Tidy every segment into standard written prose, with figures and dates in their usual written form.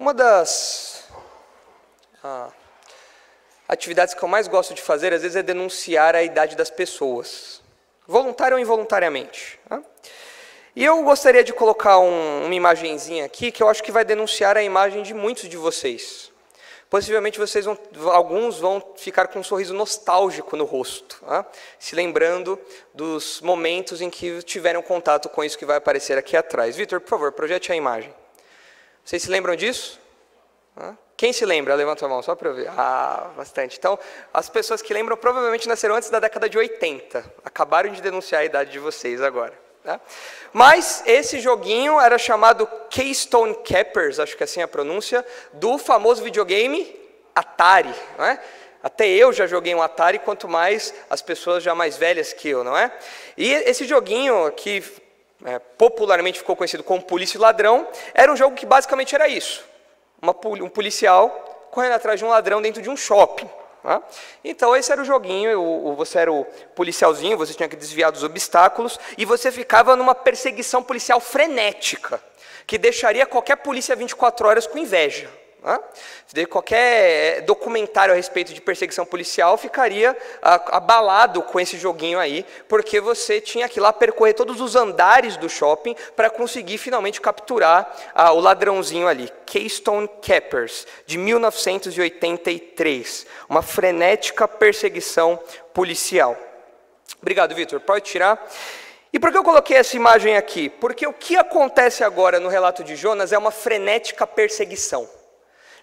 Uma das atividades que eu mais gosto de fazer, às vezes, é denunciar a idade das pessoas, voluntária ou involuntariamente. Tá? E eu gostaria de colocar uma imagenzinha aqui, que eu acho que vai denunciar a imagem de muitos de vocês. Possivelmente alguns vão ficar com um sorriso nostálgico no rosto, tá? Se lembrando dos momentos em que tiveram contato com isso que vai aparecer aqui atrás. Vitor, por favor, projete a imagem. Vocês se lembram disso? Quem se lembra? Levanta a mão, só para eu ver. Bastante. Então, as pessoas que lembram provavelmente nasceram antes da década de 80. Acabaram de denunciar a idade de vocês agora. Tá? Mas esse joguinho era chamado Keystone Capers, acho que assim é a pronúncia, do famoso videogame Atari. Não é? Até eu já joguei um Atari, quanto mais as pessoas já mais velhas que eu, não é? E esse joguinho, que popularmente ficou conhecido como Polícia e Ladrão, era um jogo que basicamente era isso. Um policial correndo atrás de um ladrão dentro de um shopping. Tá? Então esse era o joguinho, você era o policialzinho, você tinha que desviar dos obstáculos, e você ficava numa perseguição policial frenética, que deixaria qualquer polícia 24 horas com inveja. Qualquer documentário a respeito de perseguição policial ficaria abalado com esse joguinho aí, porque você tinha que ir lá percorrer todos os andares do shopping para conseguir finalmente capturar o ladrãozinho ali. Keystone Capers, de 1983, uma frenética perseguição policial. Obrigado, Vitor. Pode tirar. E por que eu coloquei essa imagem aqui? Porque o que acontece agora no relato de Jonas é uma frenética perseguição.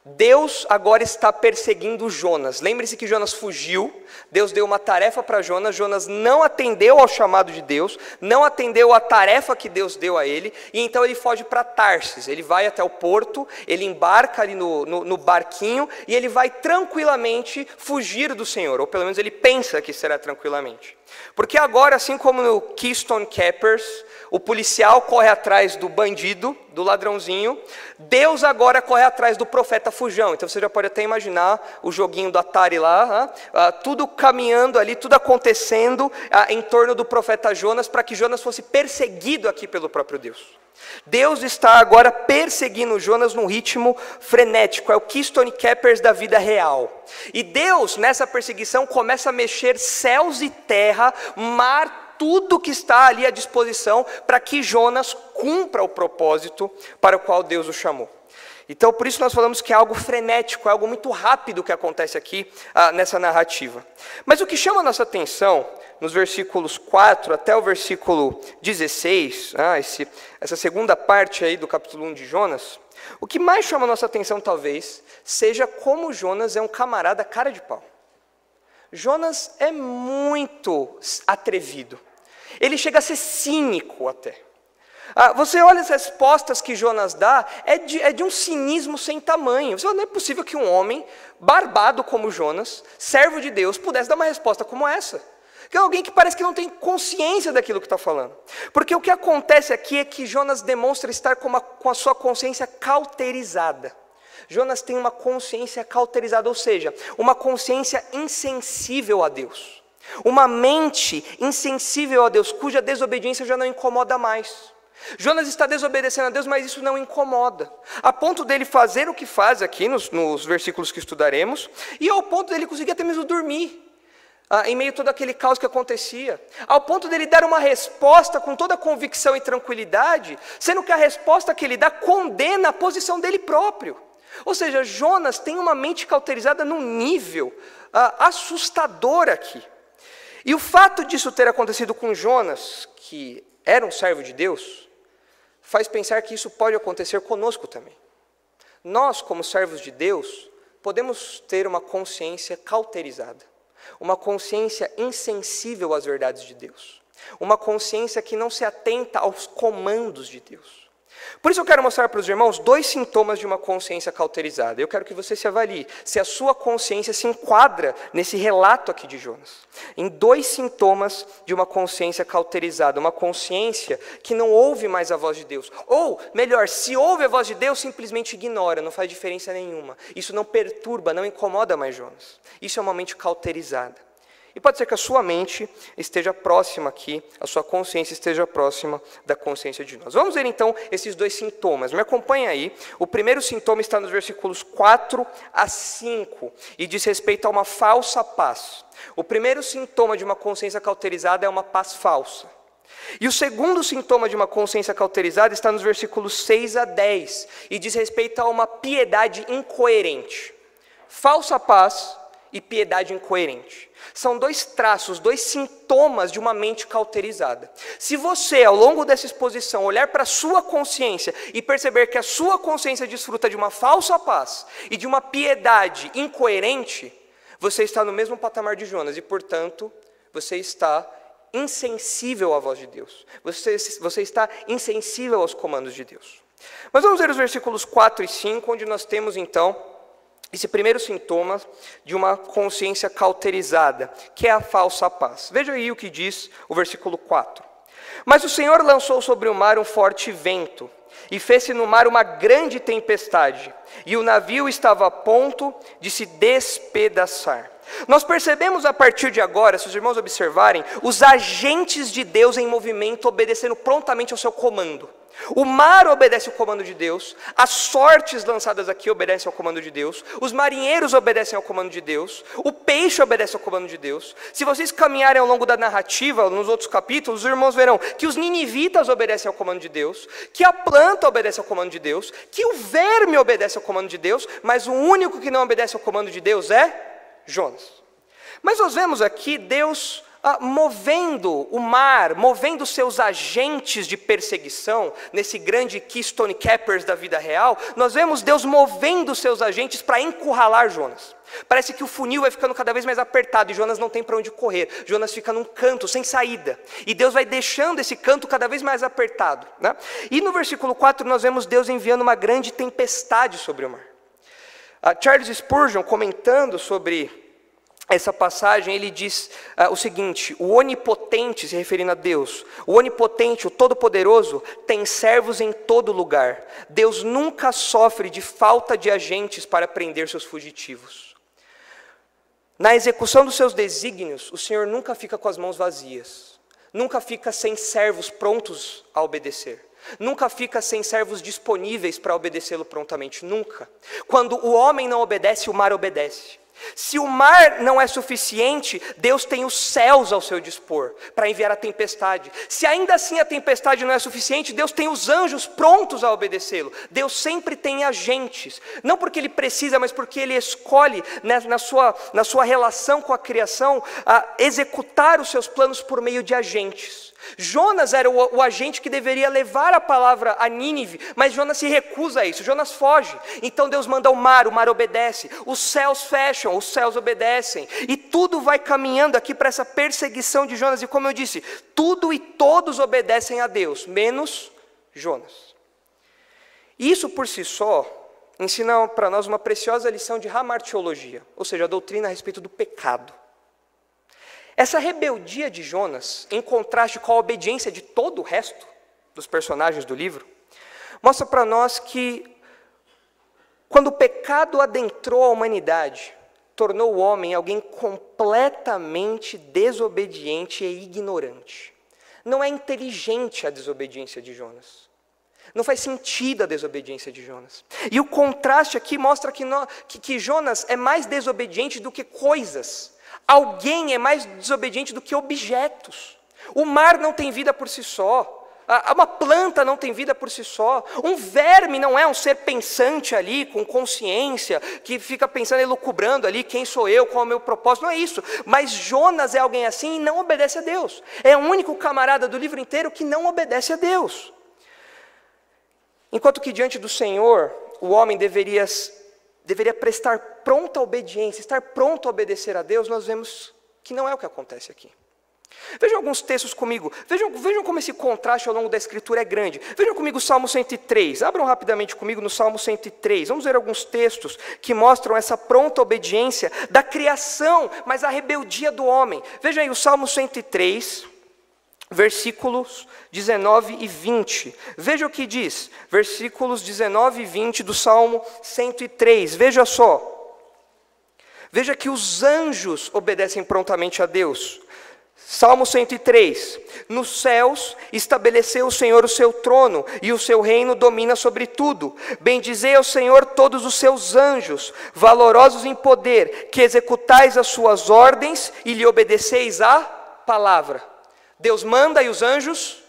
Deus agora está perseguindo Jonas. Lembre-se que Jonas fugiu, Deus deu uma tarefa para Jonas, Jonas não atendeu ao chamado de Deus, não atendeu à tarefa que Deus deu a ele, e então ele foge para Tarsis. Ele vai até o porto, ele embarca ali no barquinho, e ele vai tranquilamente fugir do Senhor, ou pelo menos ele pensa que será tranquilamente. Porque agora, assim como no Keystone Capers, o policial corre atrás do bandido, do ladrãozinho, Deus agora corre atrás do profeta fujão. Então você já pode até imaginar o joguinho do Atari lá, tudo caminhando ali, tudo acontecendo em torno do profeta Jonas, para que Jonas fosse perseguido aqui pelo próprio Deus. Deus está agora perseguindo Jonas num ritmo frenético, é o Keystone Capers da vida real. E Deus, nessa perseguição, começa a mexer céus e terra, mar, tudo que está ali à disposição para que Jonas cumpra o propósito para o qual Deus o chamou. Então, por isso nós falamos que é algo frenético, é algo muito rápido que acontece aqui nessa narrativa. Mas o que chama a nossa atenção, nos versículos 4 até o versículo 16, essa segunda parte aí do capítulo 1 de Jonas, o que mais chama a nossa atenção talvez seja como Jonas é um camarada cara de pau. Jonas é muito atrevido. Ele chega a ser cínico até. Você olha as respostas que Jonas dá, é de um cinismo sem tamanho. Você fala, não é possível que um homem barbado como Jonas, servo de Deus, pudesse dar uma resposta como essa. Que é alguém que parece que não tem consciência daquilo que está falando. Porque o que acontece aqui é que Jonas demonstra estar com a sua consciência cauterizada. Jonas tem uma consciência cauterizada, ou seja, uma consciência insensível a Deus. Uma mente insensível a Deus, cuja desobediência já não incomoda mais. Jonas está desobedecendo a Deus, mas isso não incomoda. A ponto dele fazer o que faz aqui, nos versículos que estudaremos, e ao ponto dele conseguir até mesmo dormir, em meio a todo aquele caos que acontecia. Ao ponto dele dar uma resposta com toda convicção e tranquilidade, sendo que a resposta que ele dá condena a posição dele próprio. Ou seja, Jonas tem uma mente cauterizada num nível assustador aqui. E o fato disso ter acontecido com Jonas, que era um servo de Deus, faz pensar que isso pode acontecer conosco também. Nós, como servos de Deus, podemos ter uma consciência cauterizada, uma consciência insensível às verdades de Deus, uma consciência que não se atenta aos comandos de Deus. Por isso eu quero mostrar para os irmãos 2 sintomas de uma consciência cauterizada. Eu quero que você se avalie se a sua consciência se enquadra nesse relato aqui de Jonas. Em 2 sintomas de uma consciência cauterizada, uma consciência que não ouve mais a voz de Deus. Ou, melhor, se ouve a voz de Deus, simplesmente ignora, não faz diferença nenhuma. Isso não perturba, não incomoda mais Jonas. Isso é uma mente cauterizada. E pode ser que a sua mente esteja próxima aqui, a sua consciência esteja próxima da consciência de Jonas. Vamos ver então esses dois sintomas. Me acompanha aí. O primeiro sintoma está nos versículos 4 a 5 e diz respeito a uma falsa paz. O primeiro sintoma de uma consciência cauterizada é uma paz falsa. E o segundo sintoma de uma consciência cauterizada está nos versículos 6 a 10 e diz respeito a uma piedade incoerente. Falsa paz e piedade incoerente. São dois traços, dois sintomas de uma mente cauterizada. Se você, ao longo dessa exposição, olhar para a sua consciência e perceber que a sua consciência desfruta de uma falsa paz e de uma piedade incoerente, você está no mesmo patamar de Jonas e, portanto, você está insensível à voz de Deus. Você está insensível aos comandos de Deus. Mas vamos ver os versículos 4 e 5, onde nós temos, então, esse primeiro sintoma de uma consciência cauterizada, que é a falsa paz. Veja aí o que diz o versículo 4. Mas o Senhor lançou sobre o mar um forte vento, e fez-se no mar uma grande tempestade, e o navio estava a ponto de se despedaçar. Nós percebemos a partir de agora, se os irmãos observarem, os agentes de Deus em movimento obedecendo prontamente ao seu comando. O mar obedece ao comando de Deus, as sortes lançadas aqui obedecem ao comando de Deus, os marinheiros obedecem ao comando de Deus, o peixe obedece ao comando de Deus. Se vocês caminharem ao longo da narrativa, nos outros capítulos, os irmãos verão que os ninivitas obedecem ao comando de Deus, que a planta obedece ao comando de Deus, que o verme obedece ao comando de Deus, mas o único que não obedece ao comando de Deus é Jonas. Mas nós vemos aqui Deus movendo o mar, movendo seus agentes de perseguição, nesse grande Keystone Cappers da vida real, nós vemos Deus movendo seus agentes para encurralar Jonas. Parece que o funil vai ficando cada vez mais apertado e Jonas não tem para onde correr. Jonas fica num canto, sem saída. E Deus vai deixando esse canto cada vez mais apertado, né? E no versículo 4 nós vemos Deus enviando uma grande tempestade sobre o mar. Charles Spurgeon, comentando sobre essa passagem, ele diz o seguinte: o onipotente, se referindo a Deus, o onipotente, o todo-poderoso, tem servos em todo lugar. Deus nunca sofre de falta de agentes para prender seus fugitivos. Na execução dos seus desígnios, o Senhor nunca fica com as mãos vazias, nunca fica sem servos prontos a obedecer. Nunca fica sem servos disponíveis para obedecê-lo prontamente, nunca. Quando o homem não obedece, o mar obedece. Se o mar não é suficiente, Deus tem os céus ao seu dispor para enviar a tempestade. Se ainda assim a tempestade não é suficiente, Deus tem os anjos prontos a obedecê-lo. Deus sempre tem agentes, não porque Ele precisa, mas porque Ele escolhe, na sua relação com a criação, a executar os seus planos por meio de agentes. Jonas era o agente que deveria levar a palavra a Nínive, mas Jonas se recusa a isso, Jonas foge. Então Deus manda o mar obedece, os céus fecham, os céus obedecem, e tudo vai caminhando aqui para essa perseguição de Jonas. E como eu disse, tudo e todos obedecem a Deus, menos Jonas. Isso por si só ensina para nós uma preciosa lição de hamartiologia, ou seja, a doutrina a respeito do pecado. Essa rebeldia de Jonas, em contraste com a obediência de todo o resto dos personagens do livro, mostra para nós que, quando o pecado adentrou a humanidade, tornou o homem alguém completamente desobediente e ignorante. Não é inteligente a desobediência de Jonas. Não faz sentido a desobediência de Jonas. E o contraste aqui mostra que Jonas é mais desobediente do que coisas. Alguém é mais desobediente do que objetos. O mar não tem vida por si só. Uma planta não tem vida por si só. Um verme não é um ser pensante ali, com consciência, que fica pensando e elucubrando ali, quem sou eu, qual é o meu propósito. Não é isso. Mas Jonas é alguém assim e não obedece a Deus. É o único camarada do livro inteiro que não obedece a Deus. Enquanto que diante do Senhor, o homem deveria prestar pronta obediência, estar pronto a obedecer a Deus, nós vemos que não é o que acontece aqui. Vejam alguns textos comigo, vejam como esse contraste ao longo da Escritura é grande. Vejam comigo o Salmo 103, abram rapidamente comigo no Salmo 103, vamos ver alguns textos que mostram essa pronta obediência da criação, mas a rebeldia do homem. Vejam aí o Salmo 103, versículos 19 e 20, veja o que diz, versículos 19 e 20 do Salmo 103, veja só, Veja que os anjos obedecem prontamente a Deus. Salmo 103, nos céus estabeleceu o Senhor o seu trono, e o seu reino domina sobre tudo. Bendizei ao Senhor todos os seus anjos, valorosos em poder, que executais as suas ordens e lhe obedeceis a palavra. Deus manda e os anjos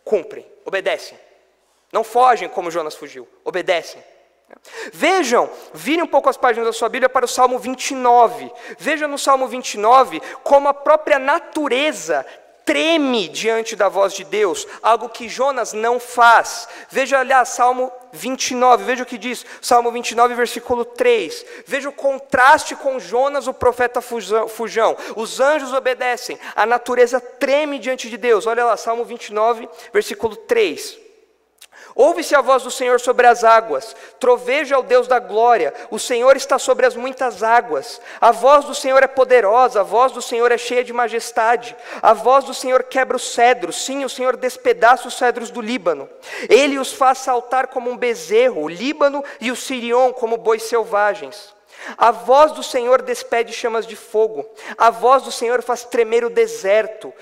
cumprem, obedecem. Não fogem como Jonas fugiu, obedecem. Vejam, virem um pouco as páginas da sua Bíblia para o Salmo 29. Veja no Salmo 29 como a própria natureza treme diante da voz de Deus, algo que Jonas não faz. Veja, aliás, Salmo 29, veja o que diz, Salmo 29, versículo 3. Veja o contraste com Jonas, o profeta fujão. Os anjos obedecem, a natureza treme diante de Deus. Olha lá, Salmo 29, versículo 3. Ouve-se a voz do Senhor sobre as águas, troveja ao Deus da glória, o Senhor está sobre as muitas águas. A voz do Senhor é poderosa, a voz do Senhor é cheia de majestade. A voz do Senhor quebra os cedros, sim, o Senhor despedaça os cedros do Líbano. Ele os faz saltar como um bezerro, o Líbano e o Sirion como bois selvagens. A voz do Senhor despede chamas de fogo, a voz do Senhor faz tremer o deserto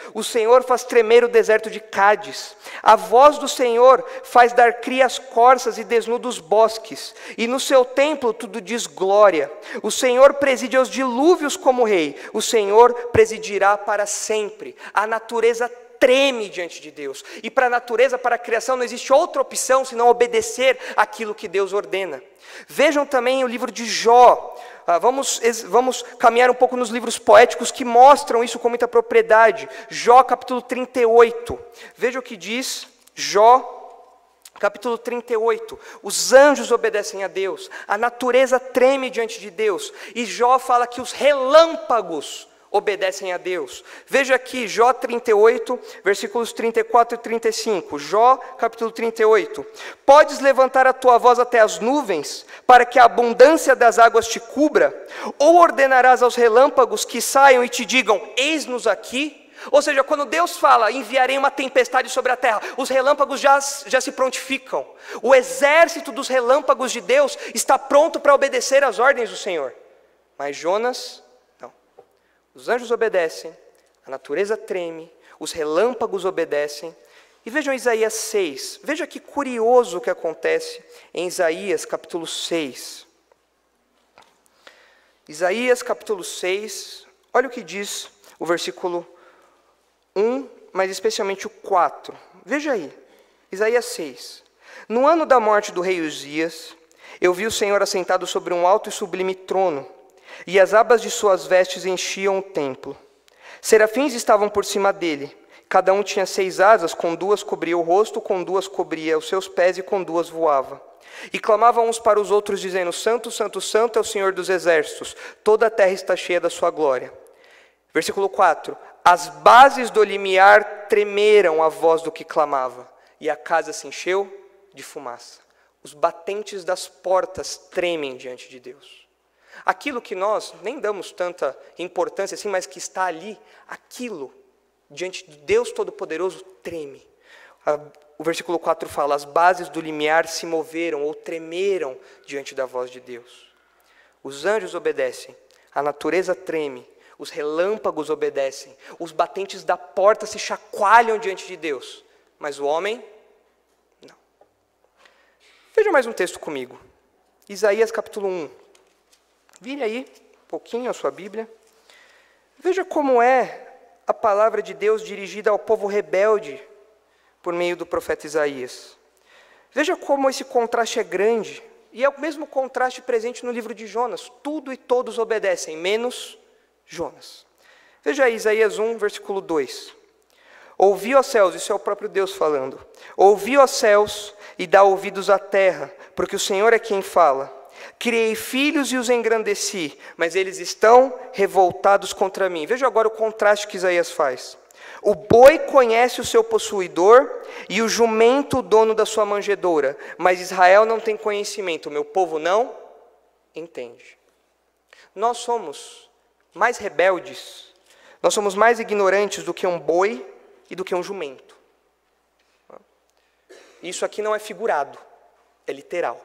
faz tremer o deserto de Cádiz. A voz do Senhor faz dar cria às corças e desnuda os bosques, e no seu templo tudo diz glória. O Senhor preside aos dilúvios como rei, o Senhor presidirá para sempre. A natureza treme diante de Deus, e para a natureza, para a criação, não existe outra opção senão obedecer aquilo que Deus ordena. Vejam também o livro de Jó. Vamos caminhar um pouco nos livros poéticos que mostram isso com muita propriedade. Jó capítulo 38, veja o que diz Jó capítulo 38, os anjos obedecem a Deus, a natureza treme diante de Deus, e Jó fala que os relâmpagos obedecem a Deus. Veja aqui, Jó 38, versículos 34 e 35. Jó, capítulo 38. Podes levantar a tua voz até as nuvens, para que a abundância das águas te cubra? Ou ordenarás aos relâmpagos que saiam e te digam, eis-nos aqui? Ou seja, quando Deus fala, enviarei uma tempestade sobre a terra, os relâmpagos já se prontificam. O exército dos relâmpagos de Deus está pronto para obedecer às ordens do Senhor. Mas Jonas... Os anjos obedecem, a natureza treme, os relâmpagos obedecem. E vejam Isaías 6, veja que curioso o que acontece em Isaías capítulo 6. Isaías capítulo 6, olha o que diz o versículo 1, mas especialmente o 4. Veja aí, Isaías 6. No ano da morte do rei Uzias, eu vi o Senhor assentado sobre um alto e sublime trono, e as abas de suas vestes enchiam o templo. Serafins estavam por cima dele, cada um tinha 6 asas, com 2 cobria o rosto, com 2 cobria os seus pés e com 2 voava. E clamavam uns para os outros, dizendo, Santo, Santo, Santo é o Senhor dos exércitos, toda a terra está cheia da sua glória. Versículo 4, as bases do limiar tremeram à voz do que clamava, e a casa se encheu de fumaça. Os batentes das portas tremem diante de Deus. Aquilo que nós nem damos tanta importância assim, mas que está ali, aquilo, diante de Deus Todo-Poderoso, treme. O versículo 4 fala, as bases do limiar se moveram ou tremeram diante da voz de Deus. Os anjos obedecem, a natureza treme, os relâmpagos obedecem, os batentes da porta se chacoalham diante de Deus, mas o homem, não. Veja mais um texto comigo, Isaías capítulo 1. Vire aí um pouquinho a sua Bíblia. Veja como é a palavra de Deus dirigida ao povo rebelde por meio do profeta Isaías. Veja como esse contraste é grande. E é o mesmo contraste presente no livro de Jonas. Tudo e todos obedecem, menos Jonas. Veja aí Isaías 1, versículo 2. Ouvi, ó céus, isso é o próprio Deus falando. Ouvi, ó céus, e dá ouvidos à terra, porque o Senhor é quem fala. Criei filhos e os engrandeci, mas eles estão revoltados contra mim. Veja agora o contraste que Isaías faz. O boi conhece o seu possuidor e o jumento o dono da sua manjedoura, mas Israel não tem conhecimento, o meu povo não entende. Nós somos mais rebeldes, nós somos mais ignorantes do que um boi e do que um jumento. Isso aqui não é figurado, é literal.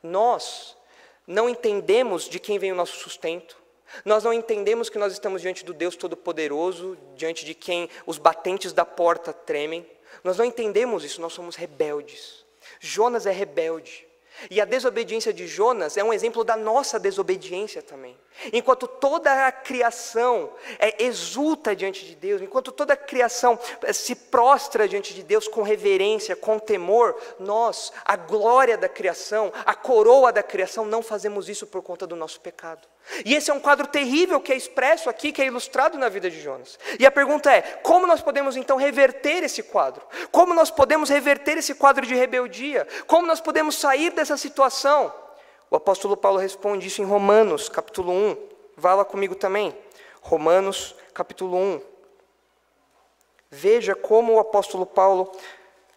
Nós não entendemos de quem vem o nosso sustento, Nós não entendemos que nós estamos diante do Deus Todo-Poderoso, diante de quem os batentes da porta tremem. Nós não entendemos isso, nós somos rebeldes. Jonas é rebelde. E a desobediência de Jonas é um exemplo da nossa desobediência também. Enquanto toda a criação exulta diante de Deus, enquanto toda a criação se prostra diante de Deus com reverência, com temor, nós, a glória da criação, a coroa da criação, não fazemos isso por conta do nosso pecado. E esse é um quadro terrível que é expresso aqui, que é ilustrado na vida de Jonas. E a pergunta é, como nós podemos então reverter esse quadro? Como nós podemos reverter esse quadro de rebeldia? Como nós podemos sair dessa situação? O apóstolo Paulo responde isso em Romanos, capítulo 1. Vá lá comigo também. Romanos, capítulo 1. Veja como o apóstolo Paulo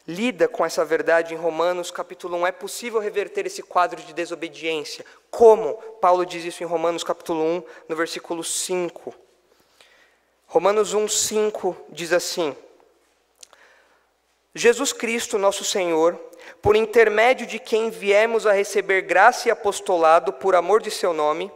lida com essa verdade em Romanos, capítulo 1. É possível reverter esse quadro de desobediência. Como? Paulo diz isso em Romanos, capítulo 1, no versículo 5. Romanos 1, 5 diz assim: Jesus Cristo, nosso Senhor, por intermédio de quem viemos a receber graça e apostolado por amor de seu nome,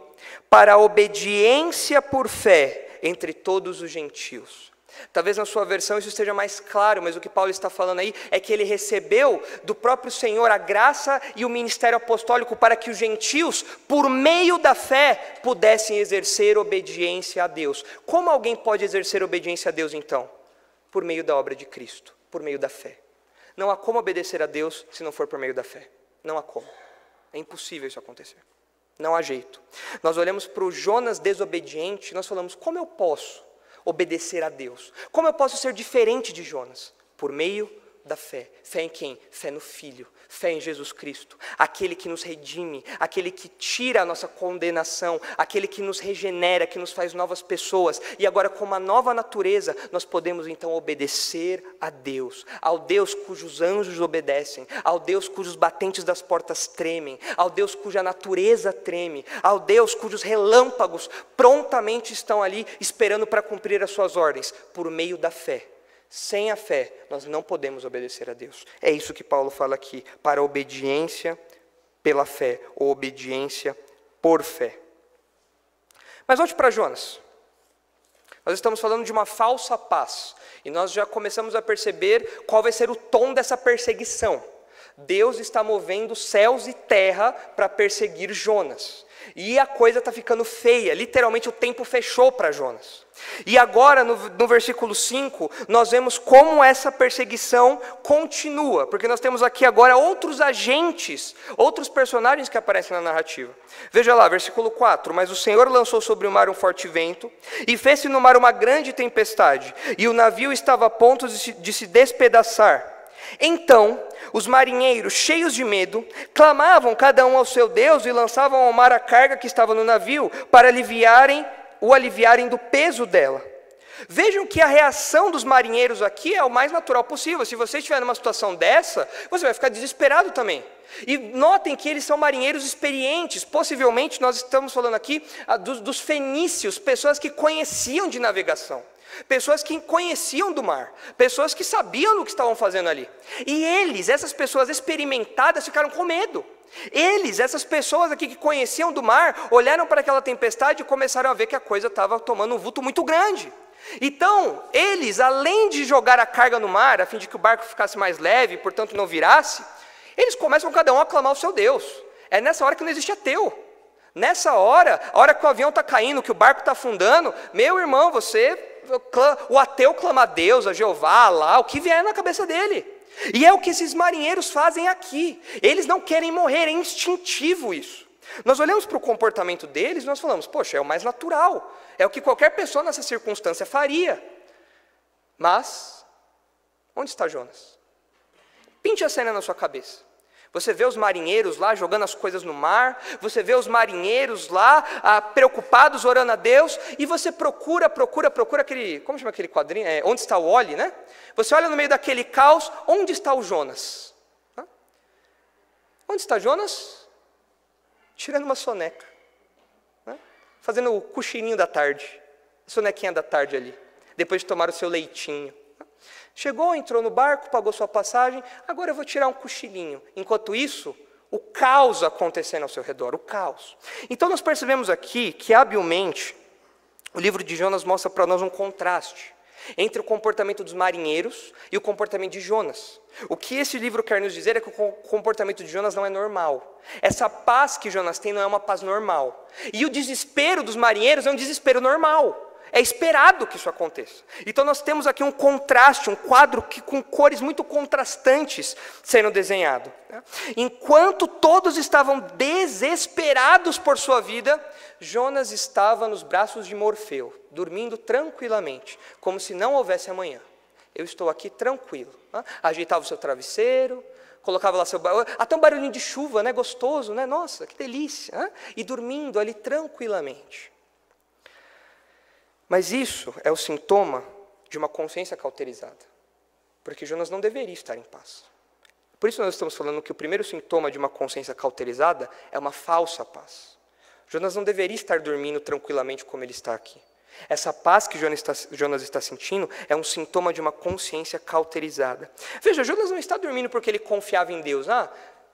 para a obediência por fé entre todos os gentios. Talvez na sua versão isso esteja mais claro, mas o que Paulo está falando aí é que ele recebeu do próprio Senhor a graça e o ministério apostólico para que os gentios, por meio da fé, pudessem exercer obediência a Deus. Como alguém pode exercer obediência a Deus então? Por meio da obra de Cristo, por meio da fé. Não há como obedecer a Deus se não for por meio da fé. Não há como. É impossível isso acontecer. Não há jeito. Nós olhamos para o Jonas desobediente e nós falamos, como eu posso obedecer a Deus? Como eu posso ser diferente de Jonas? Por meio da fé. Fé em quem? Fé no Filho. Fé em Jesus Cristo. Aquele que nos redime, aquele que tira a nossa condenação, aquele que nos regenera, que nos faz novas pessoas. E agora com uma nova natureza, nós podemos então obedecer a Deus. Ao Deus cujos anjos obedecem, ao Deus cujos batentes das portas tremem, ao Deus cuja natureza treme, ao Deus cujos relâmpagos prontamente estão ali esperando para cumprir as suas ordens, por meio da fé. Sem a fé, nós não podemos obedecer a Deus. É isso que Paulo fala aqui, para a obediência pela fé, ou obediência por fé. Mas volte para Jonas. Nós estamos falando de uma falsa paz, e nós já começamos a perceber qual vai ser o tom dessa perseguição. Deus está movendo céus e terra para perseguir Jonas. E a coisa está ficando feia, literalmente o tempo fechou para Jonas. E agora no versículo 5, nós vemos como essa perseguição continua, porque nós temos aqui agora outros agentes, outros personagens que aparecem na narrativa. Veja lá, versículo 4, mas o Senhor lançou sobre o mar um forte vento, e fez-se no mar uma grande tempestade, e o navio estava a ponto de se despedaçar. Então, os marinheiros, cheios de medo, clamavam cada um ao seu Deus e lançavam ao mar a carga que estava no navio para o aliviarem do peso dela. Vejam que a reação dos marinheiros aqui é o mais natural possível. Se você estiver numa situação dessa, você vai ficar desesperado também. E notem que eles são marinheiros experientes. Possivelmente nós estamos falando aqui dos fenícios, pessoas que conheciam de navegação. Pessoas que conheciam do mar, pessoas que sabiam o que estavam fazendo ali. E eles, essas pessoas experimentadas, ficaram com medo. Eles, essas pessoas aqui que conheciam do mar, olharam para aquela tempestade e começaram a ver que a coisa estava tomando um vulto muito grande. Então, eles, além de jogar a carga no mar, a fim de que o barco ficasse mais leve e, portanto, não virasse, eles começam cada um a clamar ao seu Deus. É nessa hora que não existe ateu. Nessa hora, a hora que o avião está caindo, que o barco está afundando, meu irmão, o ateu clama a Deus, a Jeová, a Alá, o que vier na cabeça dele. E é o que esses marinheiros fazem aqui. Eles não querem morrer, é instintivo isso. Nós olhamos para o comportamento deles e nós falamos, poxa, é o mais natural. É o que qualquer pessoa nessa circunstância faria. Mas, onde está Jonas? Pinte a cena na sua cabeça. Você vê os marinheiros lá jogando as coisas no mar, você vê os marinheiros lá preocupados, orando a Deus, e você procura aquele, como chama aquele quadrinho? Onde está o Wally, né? Você olha no meio daquele caos, onde está o Jonas? Onde está Jonas? Tirando uma soneca, né? Fazendo o cochilinho da tarde, a sonequinha da tarde ali, depois de tomar o seu leitinho. Chegou, entrou no barco, pagou sua passagem, agora eu vou tirar um cochilinho. Enquanto isso, O caos acontecendo ao seu redor, o caos. Então nós percebemos aqui que, habilmente, o livro de Jonas mostra para nós um contraste entre o comportamento dos marinheiros e o comportamento de Jonas. O que esse livro quer nos dizer é que o comportamento de Jonas não é normal. Essa paz que Jonas tem não é uma paz normal. E o desespero dos marinheiros é um desespero normal. É esperado que isso aconteça. Então nós temos aqui um contraste, um quadro com cores muito contrastantes sendo desenhado. Enquanto todos estavam desesperados por sua vida, Jonas estava nos braços de Morfeu, dormindo tranquilamente, como se não houvesse amanhã. Eu estou aqui tranquilo. Ajeitava o seu travesseiro, colocava lá seu barulho, até um barulhinho de chuva, né? Gostoso, né? Nossa, que delícia. E dormindo ali tranquilamente. Mas isso é o sintoma de uma consciência cauterizada, porque Jonas não deveria estar em paz. Por isso nós estamos falando que o primeiro sintoma de uma consciência cauterizada é uma falsa paz. Jonas não deveria estar dormindo tranquilamente como ele está aqui. Essa paz que Jonas está sentindo é um sintoma de uma consciência cauterizada. Veja, Jonas não está dormindo porque ele confiava em Deus.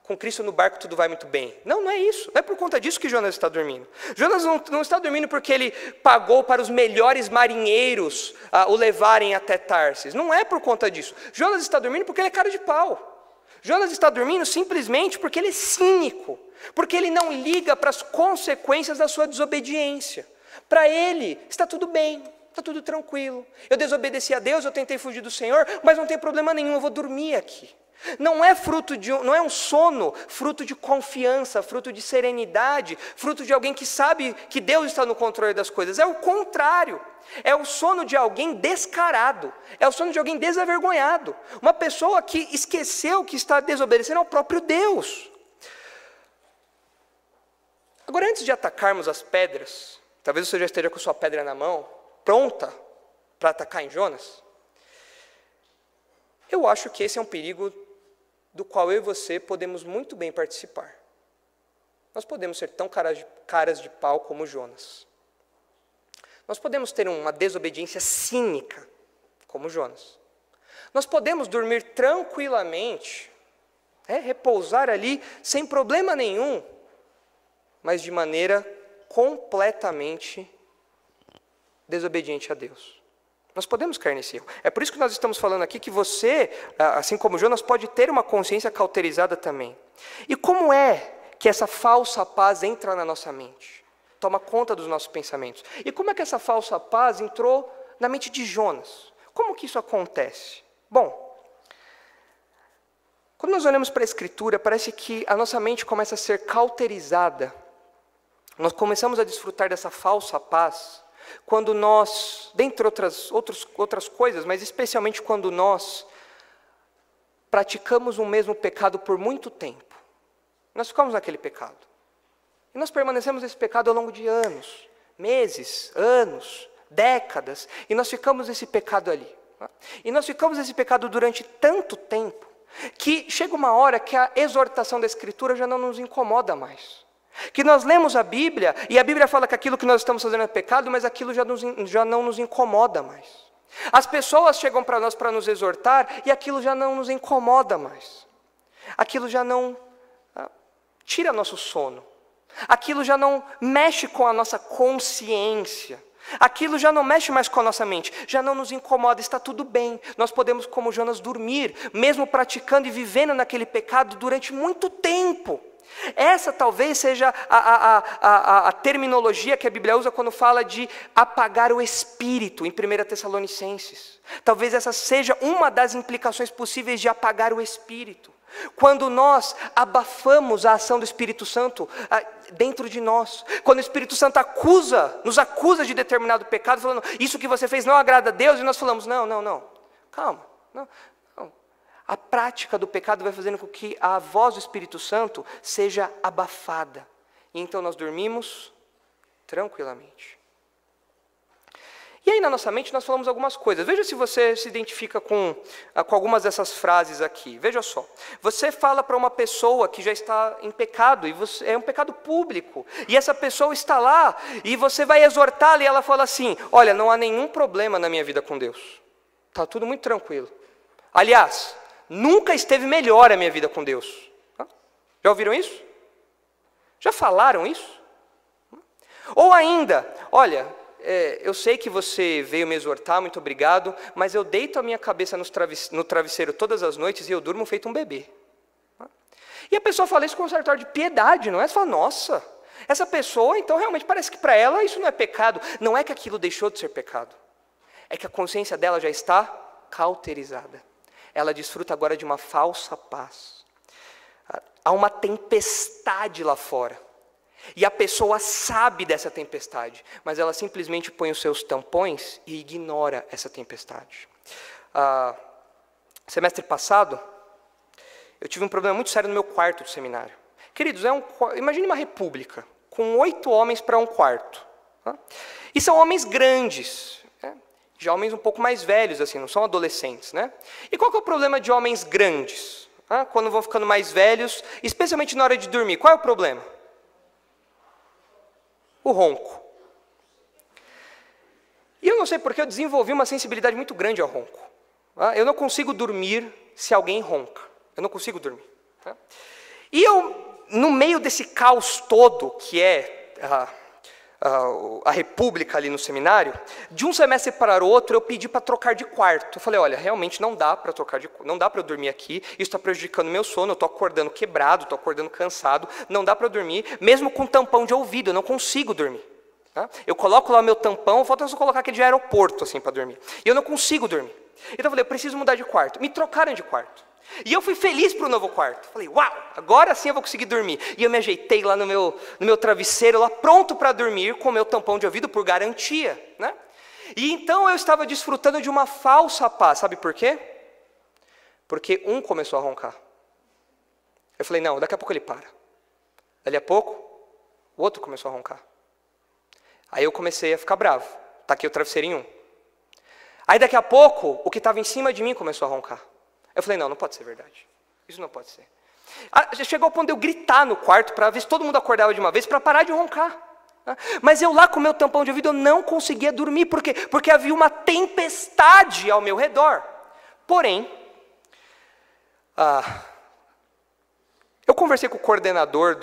Com Cristo no barco tudo vai muito bem. Não, não é isso. Não é por conta disso que Jonas está dormindo. Jonas não está dormindo porque ele pagou para os melhores marinheiros o levarem até Tarsis. Não é por conta disso. Jonas está dormindo porque ele é cara de pau. Jonas está dormindo simplesmente porque ele é cínico. Porque ele não liga para as consequências da sua desobediência. Para ele, está tudo bem. Está tudo tranquilo. Eu desobedeci a Deus, eu tentei fugir do Senhor, mas não tem problema nenhum, eu vou dormir aqui. Não é um sono fruto de confiança, fruto de serenidade, fruto de alguém que sabe que Deus está no controle das coisas. É o contrário. É o sono de alguém descarado. É o sono de alguém desavergonhado. Uma pessoa que esqueceu que está desobedecendo ao próprio Deus. Agora, antes de atacarmos as pedras, talvez você já esteja com sua pedra na mão, pronta para atacar em Jonas. Eu acho que esse é um perigo do qual eu e você podemos muito bem participar. Nós podemos ser tão caras de pau como Jonas. Nós podemos ter uma desobediência cínica como Jonas. Nós podemos dormir tranquilamente, repousar ali sem problema nenhum, mas de maneira completamente desobediente a Deus. Nós podemos cair nesse erro. É por isso que nós estamos falando aqui que você, assim como Jonas, pode ter uma consciência cauterizada também. E como é que essa falsa paz entra na nossa mente? Toma conta dos nossos pensamentos. E como é que essa falsa paz entrou na mente de Jonas? Como que isso acontece? Bom, quando nós olhamos para a Escritura, parece que a nossa mente começa a ser cauterizada. Nós começamos a desfrutar dessa falsa paz quando nós, dentre outras coisas, mas especialmente quando nós praticamos o mesmo pecado por muito tempo. Nós ficamos naquele pecado. E nós permanecemos nesse pecado ao longo de anos, meses, anos, décadas, e nós ficamos nesse pecado ali. E nós ficamos nesse pecado durante tanto tempo, que chega uma hora que a exortação da Escritura já não nos incomoda mais. Que nós lemos a Bíblia, e a Bíblia fala que aquilo que nós estamos fazendo é pecado, mas aquilo já não nos incomoda mais. As pessoas chegam para nós para nos exortar, e aquilo já não nos incomoda mais. Aquilo já não tira nosso sono. Aquilo já não mexe com a nossa consciência. Aquilo já não mexe mais com a nossa mente, já não nos incomoda, está tudo bem. Nós podemos, como Jonas, dormir, mesmo praticando e vivendo naquele pecado durante muito tempo. Essa talvez seja a terminologia que a Bíblia usa quando fala de apagar o espírito, em 1 Tessalonicenses. Talvez essa seja uma das implicações possíveis de apagar o espírito. Quando nós abafamos a ação do Espírito Santo dentro de nós, quando o Espírito Santo nos acusa de determinado pecado, falando, isso que você fez não agrada a Deus, e nós falamos, não, calma, não. A prática do pecado vai fazendo com que a voz do Espírito Santo seja abafada, e então nós dormimos tranquilamente. E aí na nossa mente nós falamos algumas coisas. Veja se você se identifica com algumas dessas frases aqui. Veja só. Você fala para uma pessoa que já está em pecado, e é um pecado público, e essa pessoa está lá, e você vai exortá-la, e ela fala assim, olha, não há nenhum problema na minha vida com Deus. Está tudo muito tranquilo. Aliás, nunca esteve melhor a minha vida com Deus. Já ouviram isso? Já falaram isso? Ou ainda, olha, eu sei que você veio me exortar, muito obrigado, mas eu deito a minha cabeça no travesseiro todas as noites e eu durmo feito um bebê. E a pessoa fala isso com um certo ar de piedade, não é? Você fala, nossa, essa pessoa, então realmente parece que para ela isso não é pecado. Não é que aquilo deixou de ser pecado. É que a consciência dela já está cauterizada. Ela desfruta agora de uma falsa paz. Há uma tempestade lá fora. E a pessoa sabe dessa tempestade, mas ela simplesmente põe os seus tampões e ignora essa tempestade. Semestre passado, eu tive um problema muito sério no meu quarto de seminário. Queridos, imagine uma república, com 8 homens para um quarto. E são homens grandes, já homens um pouco mais velhos, assim, não são adolescentes. Né? E qual que é o problema de homens grandes? Quando vão ficando mais velhos, especialmente na hora de dormir, qual é o problema? O ronco. E eu não sei porque eu desenvolvi uma sensibilidade muito grande ao ronco. Eu não consigo dormir se alguém ronca. Eu não consigo dormir. E eu, no meio desse caos todo, que é a república ali no seminário, de um semestre para o outro, eu pedi para trocar de quarto. Eu falei, olha, realmente não dá para não dá para eu dormir aqui, isso está prejudicando o meu sono, eu estou acordando quebrado, estou acordando cansado, não dá para eu dormir, mesmo com tampão de ouvido, eu não consigo dormir. Eu coloco lá o meu tampão, falta só colocar aquele de aeroporto assim para dormir. E eu não consigo dormir. Então eu falei, eu preciso mudar de quarto. Me trocaram de quarto. E eu fui feliz para o novo quarto. Falei, uau, agora sim eu vou conseguir dormir. E eu me ajeitei lá no meu travesseiro, lá pronto para dormir, com o meu tampão de ouvido por garantia. Né? E então eu estava desfrutando de uma falsa paz. Sabe por quê? Porque um começou a roncar. Eu falei, não, daqui a pouco ele para. Dali a pouco, o outro começou a roncar. Aí eu comecei a ficar bravo. Taquei o travesseiro em um. Aí daqui a pouco, o que estava em cima de mim começou a roncar. Eu falei, não pode ser verdade. Isso não pode ser. Chegou ao ponto de eu gritar no quarto para ver se todo mundo acordava de uma vez para parar de roncar. Mas eu lá com o meu tampão de ouvido, eu não conseguia dormir. Por quê? Porque havia uma tempestade ao meu redor. Porém, eu conversei com o coordenador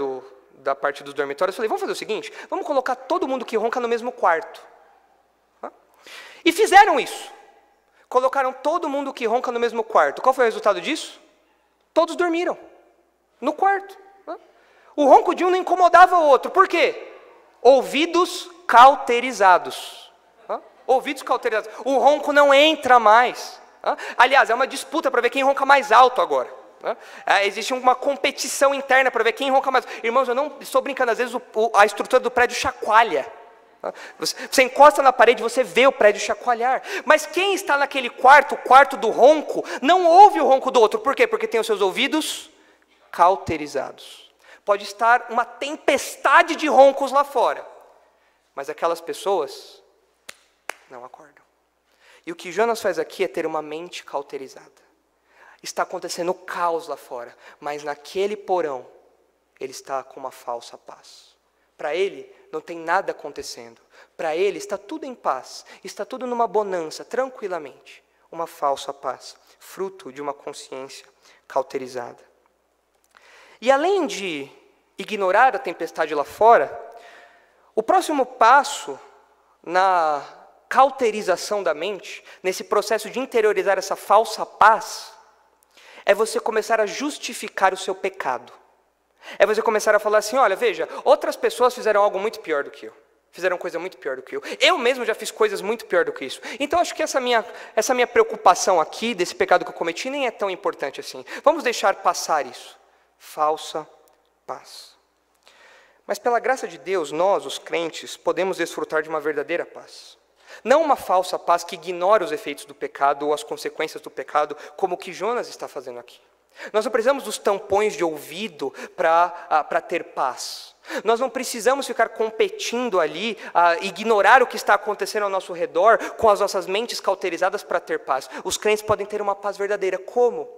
da parte dos dormitórios, falei, vamos fazer o seguinte, vamos colocar todo mundo que ronca no mesmo quarto. E fizeram isso. Colocaram todo mundo que ronca no mesmo quarto. Qual foi o resultado disso? Todos dormiram no quarto. O ronco de um não incomodava o outro. Por quê? Ouvidos cauterizados. Ouvidos cauterizados. O ronco não entra mais. Aliás, é uma disputa para ver quem ronca mais alto agora. Existe uma competição interna para ver quem ronca mais. Irmãos, eu não estou brincando, às vezes a estrutura do prédio chacoalha. Você encosta na parede, você vê o prédio chacoalhar. Mas quem está naquele quarto, o quarto do ronco, não ouve o ronco do outro. Por quê? Porque tem os seus ouvidos cauterizados. Pode estar uma tempestade de roncos lá fora, mas aquelas pessoas não acordam. E o que Jonas faz aqui é ter uma mente cauterizada. Está acontecendo caos lá fora, mas naquele porão, ele está com uma falsa paz. Para ele, não tem nada acontecendo. Para ele, está tudo em paz. Está tudo numa bonança, tranquilamente. Uma falsa paz, fruto de uma consciência cauterizada. E além de ignorar a tempestade lá fora, o próximo passo na cauterização da mente, nesse processo de interiorizar essa falsa paz, é você começar a justificar o seu pecado. É você começar a falar assim, olha, veja, outras pessoas fizeram algo muito pior do que eu. Fizeram coisa muito pior do que eu. Eu mesmo já fiz coisas muito pior do que isso. Então, acho que essa minha preocupação aqui, desse pecado que eu cometi, nem é tão importante assim. Vamos deixar passar isso. Falsa paz. Mas pela graça de Deus, nós, os crentes, podemos desfrutar de uma verdadeira paz. Não uma falsa paz que ignora os efeitos do pecado ou as consequências do pecado, como o que Jonas está fazendo aqui. Nós não precisamos dos tampões de ouvido para ter paz. Nós não precisamos ficar competindo ali, ignorar o que está acontecendo ao nosso redor, com as nossas mentes cauterizadas para ter paz. Os crentes podem ter uma paz verdadeira. Como?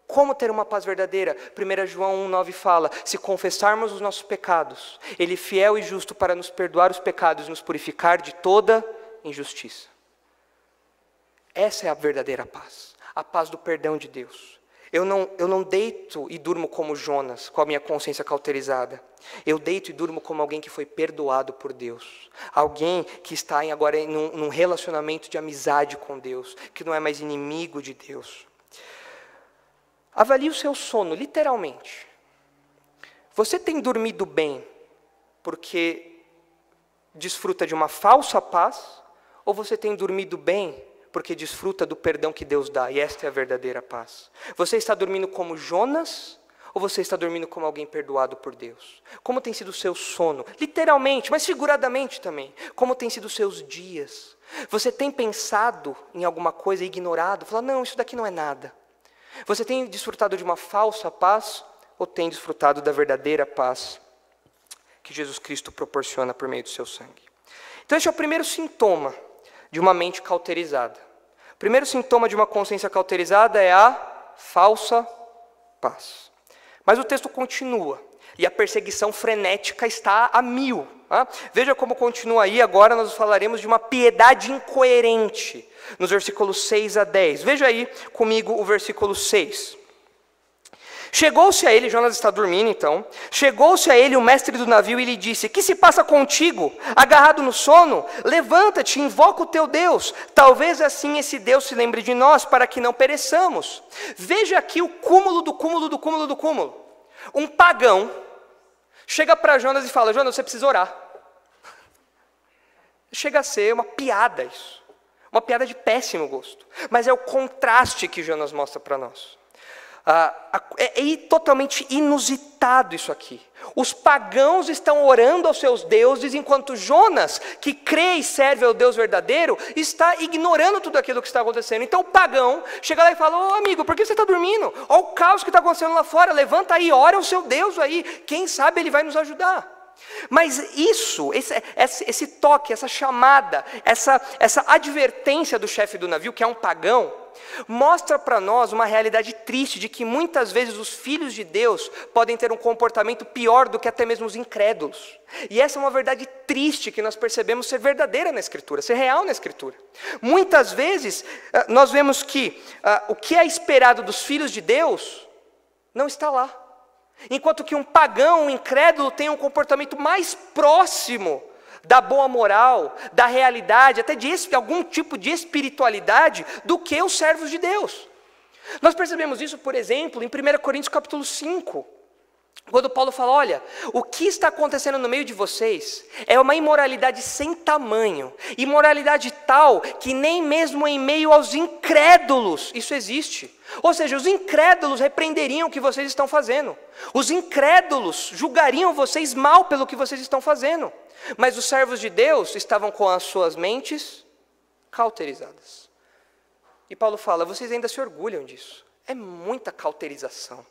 Como ter uma paz verdadeira? 1 João 1,9 fala, se confessarmos os nossos pecados, Ele é fiel e justo para nos perdoar os pecados e nos purificar de toda injustiça. Essa é a verdadeira paz, a paz do perdão de Deus. Eu não deito e durmo como Jonas, com a minha consciência cauterizada. Eu deito e durmo como alguém que foi perdoado por Deus. Alguém que está agora num relacionamento de amizade com Deus, que não é mais inimigo de Deus. Avalie o seu sono, literalmente. Você tem dormido bem porque desfruta de uma falsa paz? Ou você tem dormido bem porque desfruta do perdão que Deus dá? E esta é a verdadeira paz. Você está dormindo como Jonas? Ou você está dormindo como alguém perdoado por Deus? Como tem sido o seu sono? Literalmente, mas figuradamente também. Como tem sido os seus dias? Você tem pensado em alguma coisa e ignorado? Falado, não, isso daqui não é nada. Você tem desfrutado de uma falsa paz? Ou tem desfrutado da verdadeira paz que Jesus Cristo proporciona por meio do seu sangue? Então esse é o primeiro sintoma de uma mente cauterizada. O primeiro sintoma de uma consciência cauterizada é a falsa paz. Mas o texto continua, e a perseguição frenética está a 1000. Veja como continua aí, agora nós falaremos de uma piedade incoerente, nos versículos 6 a 10. Veja aí comigo o versículo 6. Chegou-se a ele, Jonas está dormindo então, chegou-se a ele o mestre do navio e lhe disse, que se passa contigo, agarrado no sono? Levanta-te, invoca o teu Deus, talvez assim esse Deus se lembre de nós, para que não pereçamos. Veja aqui o cúmulo do cúmulo do cúmulo do cúmulo. Um pagão chega para Jonas e fala, Jonas, você precisa orar. Chega a ser uma piada isso, uma piada de péssimo gosto, mas é o contraste que Jonas mostra para nós. É totalmente inusitado isso aqui. Os pagãos estão orando aos seus deuses, enquanto Jonas, que crê e serve ao Deus verdadeiro, está ignorando tudo aquilo que está acontecendo. Então o pagão chega lá e fala, ô amigo, por que você está dormindo? Olha o caos que está acontecendo lá fora, levanta aí, ora ao seu Deus aí, quem sabe ele vai nos ajudar. Mas isso, esse toque, essa chamada, essa advertência do chefe do navio, que é um pagão, mostra para nós uma realidade triste de que muitas vezes os filhos de Deus podem ter um comportamento pior do que até mesmo os incrédulos. E essa é uma verdade triste que nós percebemos ser verdadeira na Escritura, ser real na Escritura. Muitas vezes nós vemos que o que é esperado dos filhos de Deus não está lá. Enquanto que um pagão, um incrédulo, tem um comportamento mais próximo da boa moral, da realidade, até de algum tipo de espiritualidade, do que os servos de Deus. Nós percebemos isso, por exemplo, em 1 Coríntios capítulo 5, quando Paulo fala, olha, o que está acontecendo no meio de vocês é uma imoralidade sem tamanho, imoralidade tal que nem mesmo em meio aos incrédulos isso existe. Ou seja, os incrédulos repreenderiam o que vocês estão fazendo, os incrédulos julgariam vocês mal pelo que vocês estão fazendo, mas os servos de Deus estavam com as suas mentes cauterizadas. E Paulo fala, vocês ainda se orgulham disso, é muita cauterização.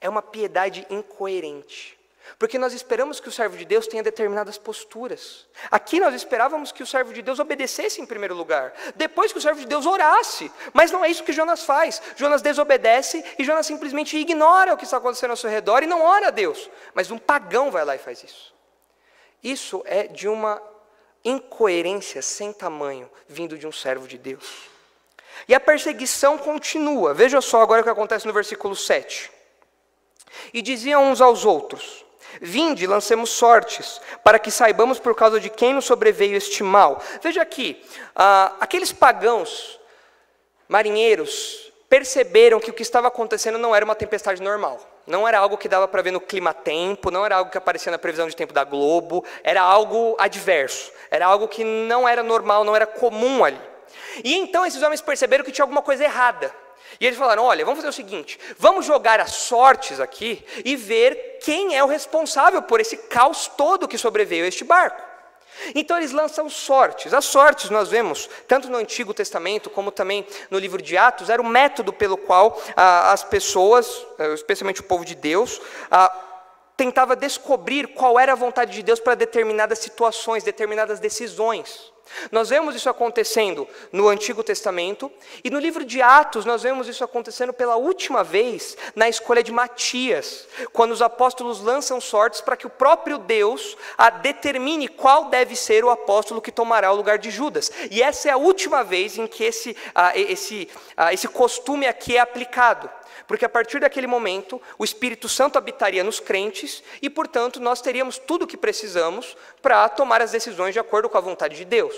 É uma piedade incoerente, porque nós esperamos que o servo de Deus tenha determinadas posturas. Aqui nós esperávamos que o servo de Deus obedecesse em primeiro lugar, depois que o servo de Deus orasse, mas não é isso que Jonas faz. Jonas desobedece e Jonas simplesmente ignora o que está acontecendo ao seu redor e não ora a Deus, mas um pagão vai lá e faz isso. Isso é de uma incoerência sem tamanho, vindo de um servo de Deus. E a perseguição continua, veja só agora o que acontece no versículo 7. E diziam uns aos outros, vinde, lancemos sortes, para que saibamos por causa de quem nos sobreveio este mal. Veja aqui, aqueles pagãos, marinheiros, perceberam que o que estava acontecendo não era uma tempestade normal. Não era algo que dava para ver no clima-tempo, não era algo que aparecia na previsão de tempo da Globo, era algo adverso, era algo que não era normal, não era comum ali. E então esses homens perceberam que tinha alguma coisa errada. E eles falaram, olha, vamos fazer o seguinte, vamos jogar as sortes aqui e ver quem é o responsável por esse caos todo que sobreveio a este barco. Então eles lançam sortes. As sortes nós vemos, tanto no Antigo Testamento como também no livro de Atos, era o método pelo qual as pessoas, especialmente o povo de Deus, tentava descobrir qual era a vontade de Deus para determinadas situações, determinadas decisões. Nós vemos isso acontecendo no Antigo Testamento, e no livro de Atos nós vemos isso acontecendo pela última vez na escolha de Matias, quando os apóstolos lançam sortes para que o próprio Deus determine qual deve ser o apóstolo que tomará o lugar de Judas. E essa é a última vez em que esse costume aqui é aplicado. Porque a partir daquele momento, o Espírito Santo habitaria nos crentes e, portanto, nós teríamos tudo o que precisamos para tomar as decisões de acordo com a vontade de Deus.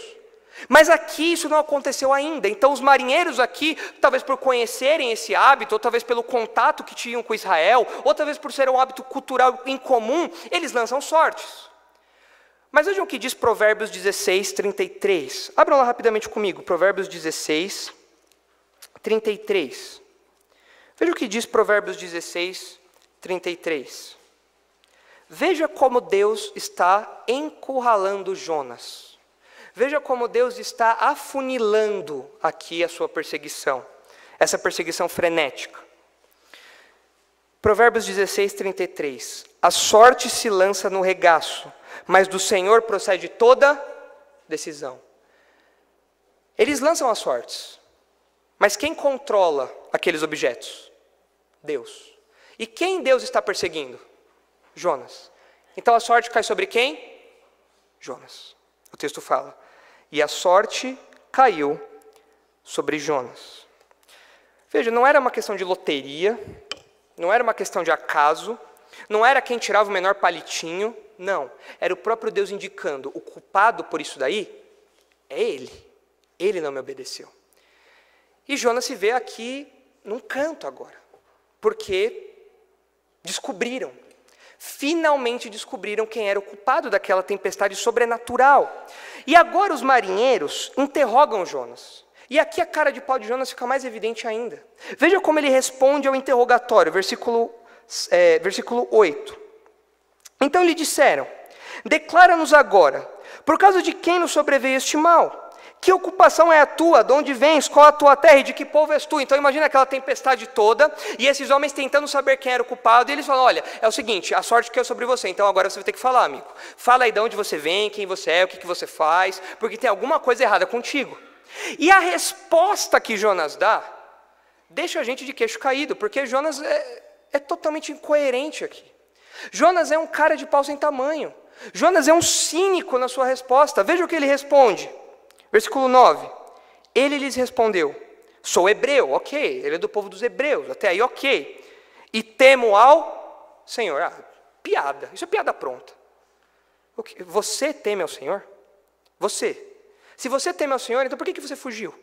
Mas aqui isso não aconteceu ainda. Então os marinheiros aqui, talvez por conhecerem esse hábito, ou talvez pelo contato que tinham com Israel, ou talvez por ser um hábito cultural incomum, eles lançam sortes. Mas vejam o que diz Provérbios 16, 33. Abram lá rapidamente comigo, Provérbios 16, 33. Veja o que diz Provérbios 16, 33. Veja como Deus está encurralando Jonas. Veja como Deus está afunilando aqui a sua perseguição, essa perseguição frenética. Provérbios 16, 33. A sorte se lança no regaço, mas do Senhor procede toda decisão. Eles lançam as sortes, mas quem controla aqueles objetos? Deus. E quem Deus está perseguindo? Jonas. Então a sorte cai sobre quem? Jonas. O texto fala. E a sorte caiu sobre Jonas. Veja, não era uma questão de loteria, não era uma questão de acaso, não era quem tirava o menor palitinho, não. Era o próprio Deus indicando, o culpado por isso daí é ele. Ele não me obedeceu. E Jonas se vê aqui num canto agora, porque descobriram, finalmente descobriram quem era o culpado daquela tempestade sobrenatural. E agora os marinheiros interrogam Jonas. E aqui a cara de pau de Jonas fica mais evidente ainda. Veja como ele responde ao interrogatório, versículo 8. Então lhe disseram, declara-nos agora, por causa de quem nos sobreveio este mal? Que ocupação é a tua? De onde vens? Qual a tua terra? E de que povo és tu? Então imagina aquela tempestade toda, e esses homens tentando saber quem era o culpado, e eles falam, olha, é o seguinte, a sorte caiu sobre você, então agora você vai ter que falar, amigo. Fala aí de onde você vem, quem você é, o que você faz, porque tem alguma coisa errada contigo. E a resposta que Jonas dá, deixa a gente de queixo caído, porque Jonas é totalmente incoerente aqui. Jonas é um cara de pau sem tamanho. Jonas é um cínico na sua resposta. Veja o que ele responde. Versículo 9, ele lhes respondeu, sou hebreu, ok, ele é do povo dos hebreus, até aí ok, e temo ao Senhor. Piada, isso é piada pronta. Você teme ao Senhor? Você. Se você teme ao Senhor, então por que você fugiu?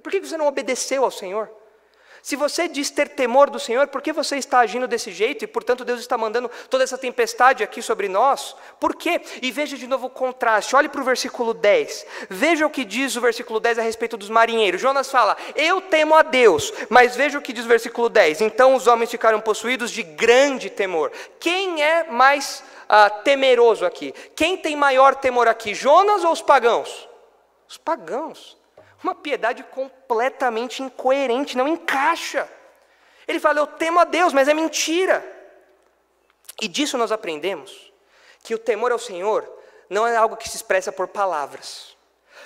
Por que você não obedeceu ao Senhor? Se você diz ter temor do Senhor, por que você está agindo desse jeito? E, portanto, Deus está mandando toda essa tempestade aqui sobre nós? Por quê? E veja de novo o contraste. Olhe para o versículo 10. Veja o que diz o versículo 10 a respeito dos marinheiros. Jonas fala, eu temo a Deus. Mas veja o que diz o versículo 10. Então os homens ficaram possuídos de grande temor. Quem é mais temeroso aqui? Quem tem maior temor aqui? Jonas ou os pagãos? Os pagãos. Uma piedade completamente incoerente, não encaixa. Ele fala, eu temo a Deus, mas é mentira. E disso nós aprendemos que o temor ao Senhor não é algo que se expressa por palavras.